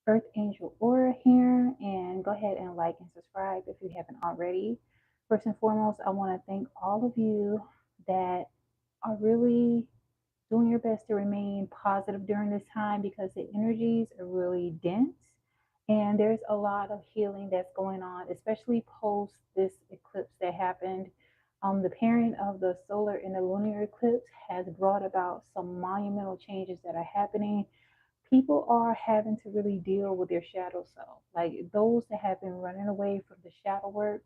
Earth Angel Aura here, and go ahead and like and subscribe if you haven't already. First and foremost, I want to thank all of you that are really doing your best to remain positive during this time because the energies are really dense and there's a lot of healing that's going on, especially post this eclipse that happened. The pairing of the solar and the lunar eclipse has brought about some monumental changes that are happening. People are having to really deal with their shadow self. Like those that have been running away from the shadow work,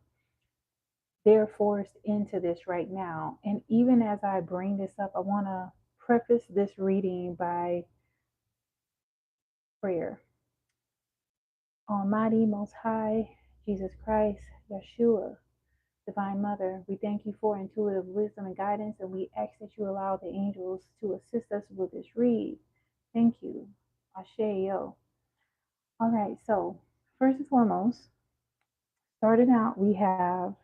they're forced into this right now. And even as I bring this up, I want to preface this reading by prayer. Almighty, Most High, Jesus Christ, Yeshua, Divine Mother, we thank you for intuitive wisdom and guidance, and we ask that you allow the angels to assist us with this read. Thank you. Ashe yo. All right, so first and foremost, starting out, we have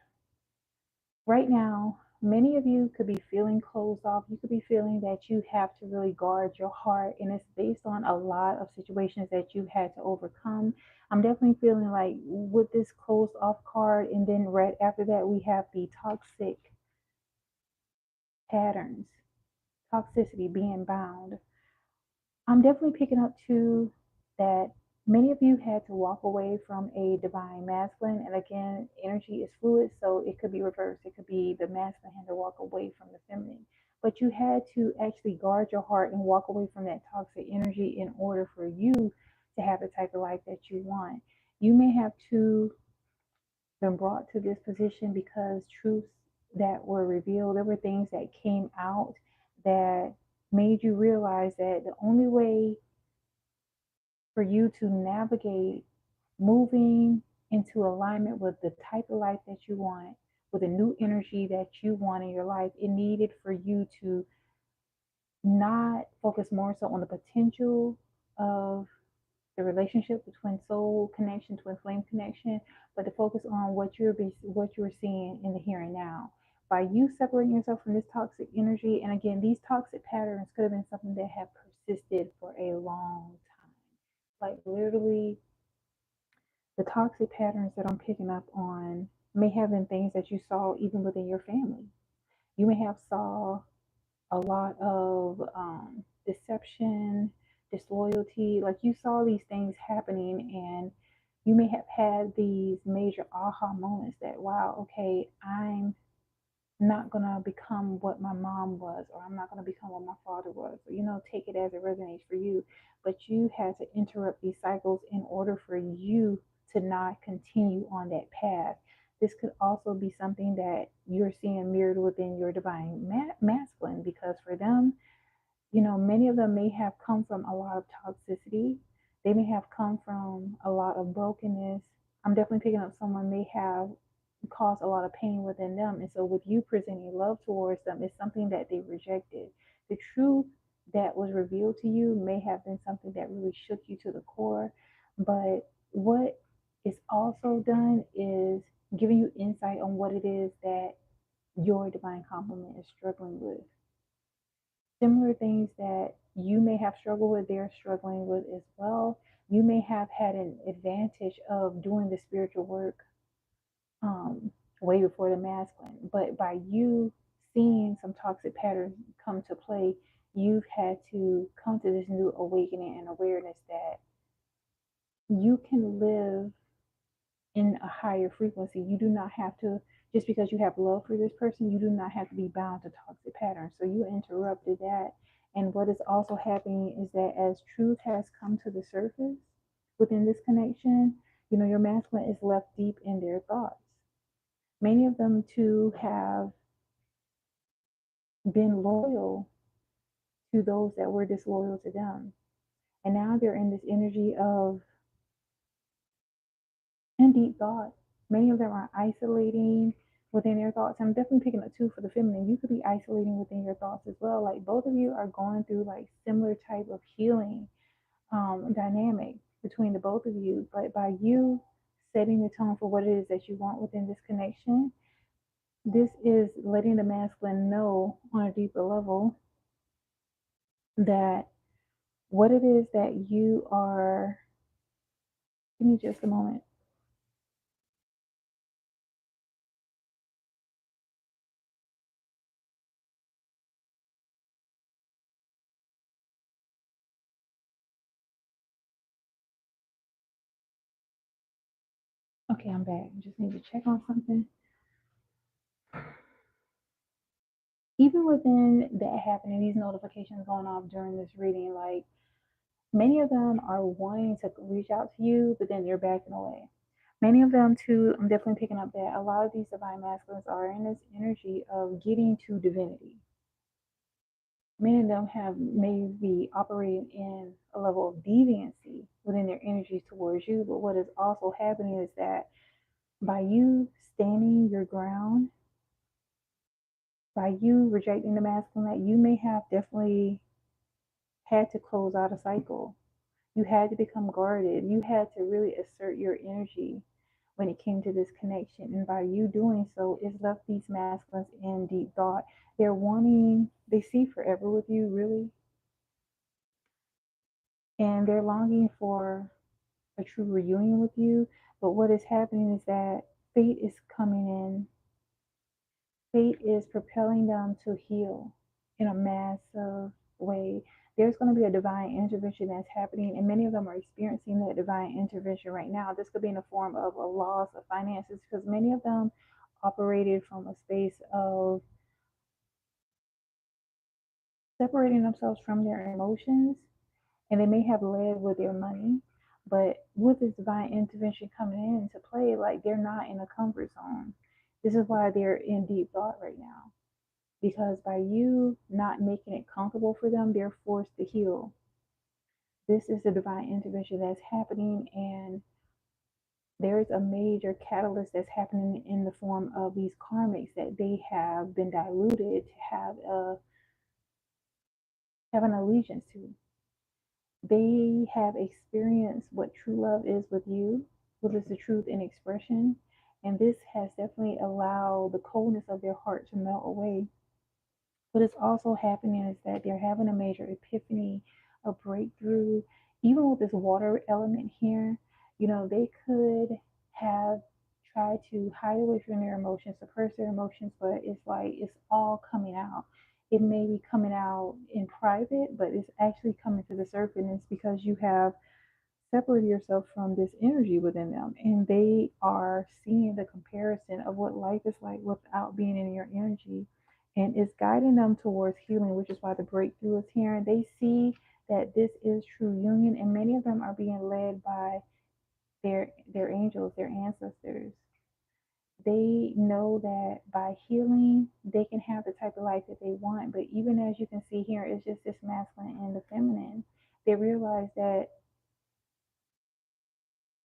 right now, many of you could be feeling closed off. You could be feeling that you have to really guard your heart, and it's based on a lot of situations that you've had to overcome. I'm definitely feeling like with this closed off card, and then right after that, we have the toxic patterns, toxicity being bound. I'm definitely picking up too that many of you had to walk away from a divine masculine. And again, energy is fluid, so it could be reversed. It could be the masculine had to walk away from the feminine. But you had to actually guard your heart and walk away from that toxic energy in order for you to have the type of life that you want. You may have to been brought to this position because truths that were revealed, there were things that came out that made you realize that the only way for you to navigate moving into alignment with the type of life that you want, with a new energy that you want in your life, it needed for you to not focus more so on the potential of the relationship between soul connection, twin flame connection, but to focus on what you're seeing in the here and now. By you separating yourself from this toxic energy, and again, these toxic patterns could have been something that have persisted for a long time. Like literally, the toxic patterns that I'm picking up on may have been things that you saw even within your family. You may have saw a lot of deception, disloyalty. Like you saw these things happening, and you may have had these major aha moments that, wow, okay, I'm not going to become what my mom was, or I'm not going to become what my father was, or, take it as it resonates for you. But you had to interrupt these cycles in order for you to not continue on that path. This could also be something that you're seeing mirrored within your divine masculine, because for them, many of them may have come from a lot of toxicity. They may have come from a lot of brokenness. I'm definitely picking up someone may have caused a lot of pain within them. And so, with you presenting love towards them, it's something that they rejected. The truth that was revealed to you may have been something that really shook you to the core. But what is also done is giving you insight on what it is that your divine complement is struggling with. Similar things that you may have struggled with, they're struggling with as well. You may have had an advantage of doing the spiritual work um, way before the masculine, but by you seeing some toxic patterns come to play, you've had to come to this new awakening and awareness that you can live in a higher frequency. You do not have to, just because you have love for this person, you do not have to be bound to toxic patterns. So you interrupted that. And what is also happening is that as truth has come to the surface within this connection, your masculine is left deep in their thoughts. Many of them too have been loyal to those that were disloyal to them. And now they're in this energy of and deep thought. Many of them are isolating within their thoughts. I'm definitely picking up too for the feminine. You could be isolating within your thoughts as well. Like both of you are going through like similar type of healing dynamic between the both of you. But by you setting the tone for what it is that you want within this connection, this is letting the masculine know on a deeper level that what it is that you are Give me just a moment. Okay, I'm back. I just need to check on something. Even within that happening, these notifications going off during this reading, like many of them are wanting to reach out to you, but then they're backing away. Many of them, too, I'm definitely picking up that a lot of these divine masculines are in this energy of getting to divinity. Many of them have maybe operating in a level of deviancy within their energies towards you. But what is also happening is that by you standing your ground, by you rejecting the masculine, that you may have definitely had to close out a cycle. You had to become guarded. You had to really assert your energy when it came to this connection. And by you doing so, it's left these masculines in deep thought. They're wanting, they see forever with you, really. And they're longing for a true reunion with you. But what is happening is that fate is coming in. Fate is propelling them to heal in a massive way. There's going to be a divine intervention that's happening, and many of them are experiencing that divine intervention right now. This could be in the form of a loss of finances because many of them operated from a space of separating themselves from their emotions, and they may have led with their money. But with this divine intervention coming into play, like they're not in a comfort zone. This is why they're in deep thought right now, because by you not making it comfortable for them, they're forced to heal. This is the divine intervention that's happening, and there's a major catalyst that's happening in the form of these karmics that they have been diluted to have an allegiance to. They have experienced what true love is with you, what is the truth in expression, and this has definitely allowed the coldness of their heart to melt away. What is also happening is that they're having a major epiphany, a breakthrough. Even with this water element here, they could have tried to hide away from their emotions, suppress their emotions, but it's like it's all coming out. It may be coming out in private, but it's actually coming to the surface. And it's because you have separate yourself from this energy within them, and they are seeing the comparison of what life is like without being in your energy, and it's guiding them towards healing, which is why the breakthrough is here. And they see that this is true union, and many of them are being led by their angels, their ancestors. They know that by healing they can have the type of life that they want. But even as you can see here, it's just this masculine and the feminine. They realize that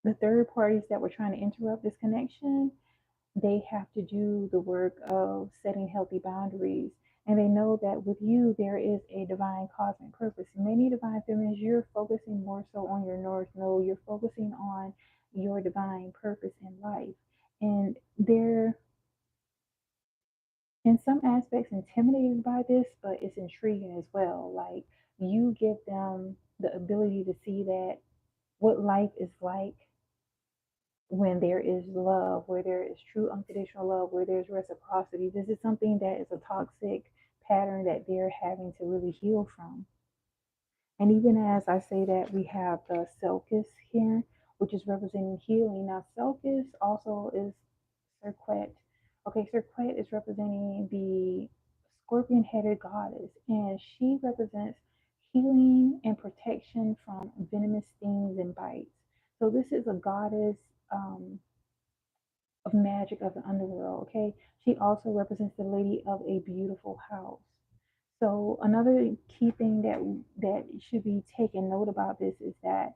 the third parties that were trying to interrupt this connection, they have to do the work of setting healthy boundaries. And they know that with you, there is a divine cosmic purpose. Many divine feminines, you're focusing more so on your North Node. You're focusing on your divine purpose in life. And they're, in some aspects, intimidated by this, but it's intriguing as well. Like, you give them the ability to see that what life is like when there is love, where there is true unconditional love, where there's reciprocity. This is something that is a toxic pattern that they're having to really heal from. And even as I say that, we have the Selkis here, which is representing healing. Now, Selkis also is Serquet. Okay, Serquet is representing the scorpion headed goddess, and she represents healing and protection from venomous stings and bites. So, this is a goddess um, of magic of the underworld. Okay, she also represents the lady of a beautiful house. So another key thing that should be taken note about this is that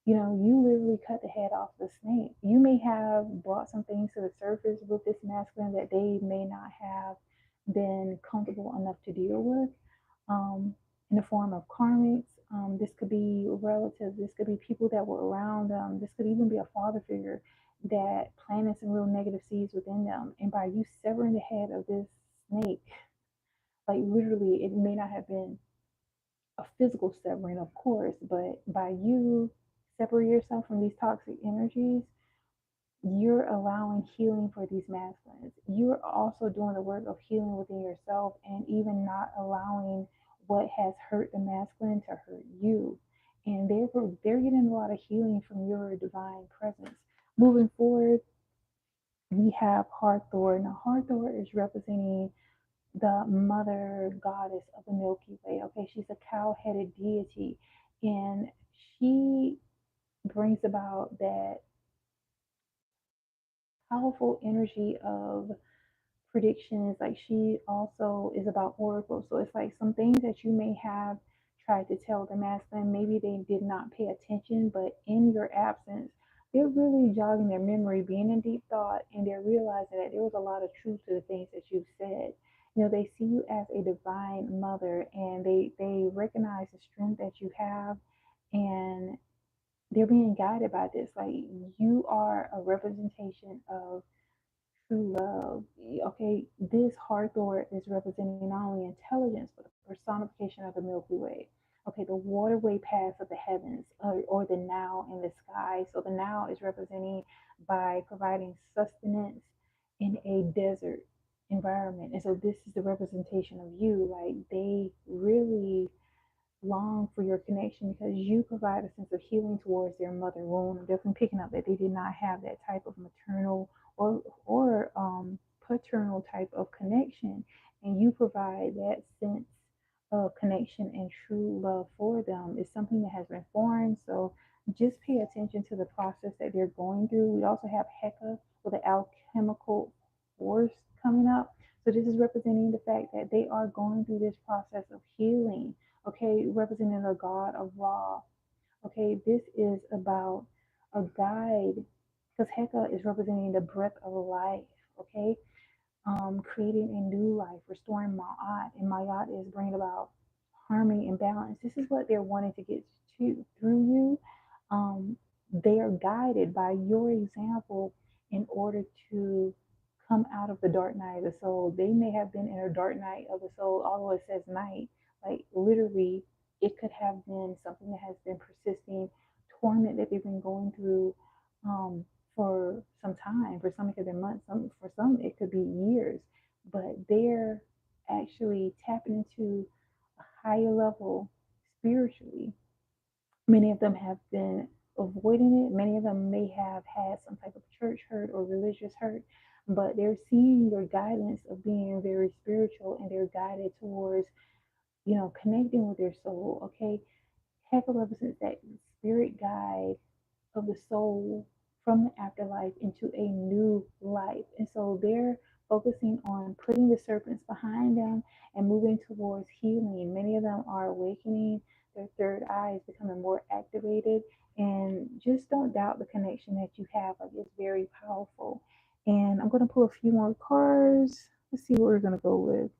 you literally cut the head off the snake. You may have brought some things to the surface with this masculine that they may not have been comfortable enough to deal with, in the form of karmics. This could be relatives. This could be people that were around them. This could even be a father figure that planted some real negative seeds within them. And by you severing the head of this snake, like literally, it may not have been a physical severing, of course, but by you separate yourself from these toxic energies, you're allowing healing for these masculines. You're also doing the work of healing within yourself and even not allowing what has hurt the masculine to hurt you. And therefore, they're getting a lot of healing from your divine presence. Moving forward, we have Hathor. Now, Hathor is representing the mother goddess of the Milky Way. Okay, she's a cow headed deity, and she brings about that powerful energy of predictions. Like she also is about oracles. So it's like some things that you may have tried to tell the masculine, maybe they did not pay attention, but in your absence, they're really jogging their memory, being in deep thought, and they're realizing that there was a lot of truth to the things that you've said. You know, they see you as a divine mother, and they recognize the strength that you have, and they're being guided by this. Like you are a representation of true love. Okay, this Hathor is representing not only intelligence but the personification of the Milky Way. Okay, the waterway paths of the heavens, or the now in the sky. So the now is representing by providing sustenance in a desert environment, and so this is the representation of you. Like they really long for your connection because you provide a sense of healing towards their mother wound. I'm definitely picking up that they did not have that type of maternal or paternal type of connection, and you provide that sense of connection and true love for them. It's something that has been formed. So just pay attention to the process that they're going through. We also have Heka with the alchemical force coming up. So this is representing the fact that they are going through this process of healing, okay, representing the god of Ra. Okay, this is about a guide because Heka is representing the breath of life, okay, creating a new life, restoring Ma'at, and Ma'at is bringing about harmony and balance. This is what they're wanting to get to through you. They are guided by your example in order to come out of the dark night of the soul. They may have been in a dark night of the soul, although it says night, like literally, it could have been something that has been persisting, torment that they've been going through um, for some time. For some, it could be months. For some, it could be years. But they're actually tapping into a higher level spiritually. Many of them have been avoiding it. Many of them may have had some type of church hurt or religious hurt, but they're seeing your guidance of being very spiritual, and they're guided towards, connecting with their soul. Okay, Heck represents that spirit guide of the soul from the afterlife into a new life. And so they're focusing on putting the serpents behind them and moving towards healing. Many of them are awakening, their third eye is becoming more activated. And just don't doubt the connection that you have. Like it's very powerful. And I'm going to pull a few more cards. Let's see what we're going to go with.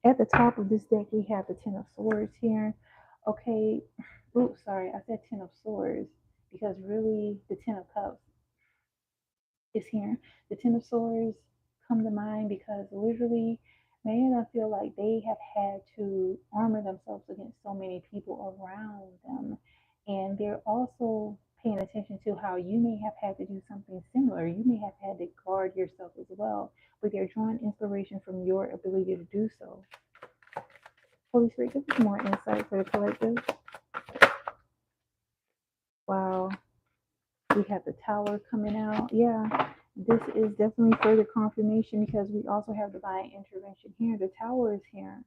At the top of this deck, we have the Ten of Swords here. Okay, oops, sorry, I said Ten of Swords because really the Ten of Cups is here. The Ten of Swords come to mind because literally many of them feel like they have had to armor themselves against so many people around them. And they're also paying attention to how you may have had to do something similar. You may have had to guard yourself as well, but they're drawing inspiration from your ability to do so. Holy Spirit, give us more insight for the collective. Wow, we have the tower coming out. Yeah, this is definitely further confirmation because we also have divine intervention here. The tower is here.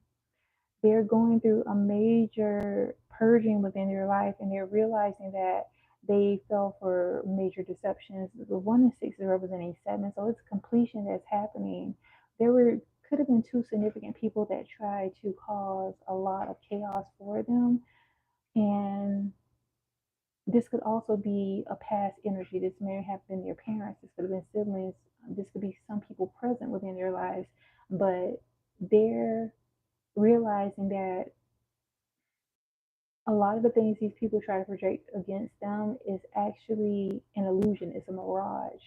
They're going through a major purging within their life, and they're realizing that they fell for major deceptions. The 1 and 6 is representing 7, so it's completion that's happening. There were could have been two significant people that tried to cause a lot of chaos for them, and this could also be a past energy. This may have been their parents. This could have been siblings. This could be some people present within their lives, but they're realizing that a lot of the things these people try to project against them is actually an illusion. It's a mirage.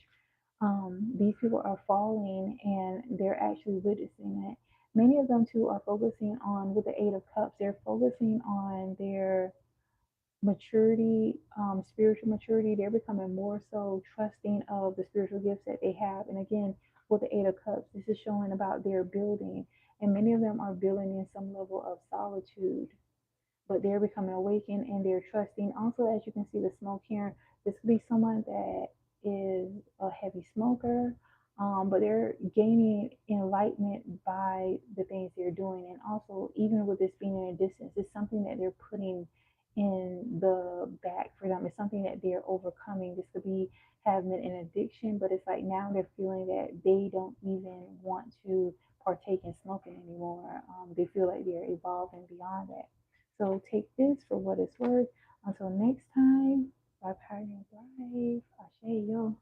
These people are falling and they're actually witnessing it. Many of them too are focusing on, with the 8 of Cups, they're focusing on their maturity, spiritual maturity. They're becoming more so trusting of the spiritual gifts that they have. And again, with the Eight of Cups, this is showing about their building. And many of them are building in some level of solitude, but they're becoming awakened and they're trusting. Also, as you can see, the smoke here, this could be someone that is a heavy smoker, but they're gaining enlightenment by the things they're doing. And also, even with this being in a distance, it's something that they're putting in the back for them. It's something that they're overcoming. This could be having an addiction, but it's like now they're feeling that they don't even want to partake in smoking anymore. They feel like they're evolving beyond that. So take this for what it's worth. Until next time, by Power Your Life. Ashe yo.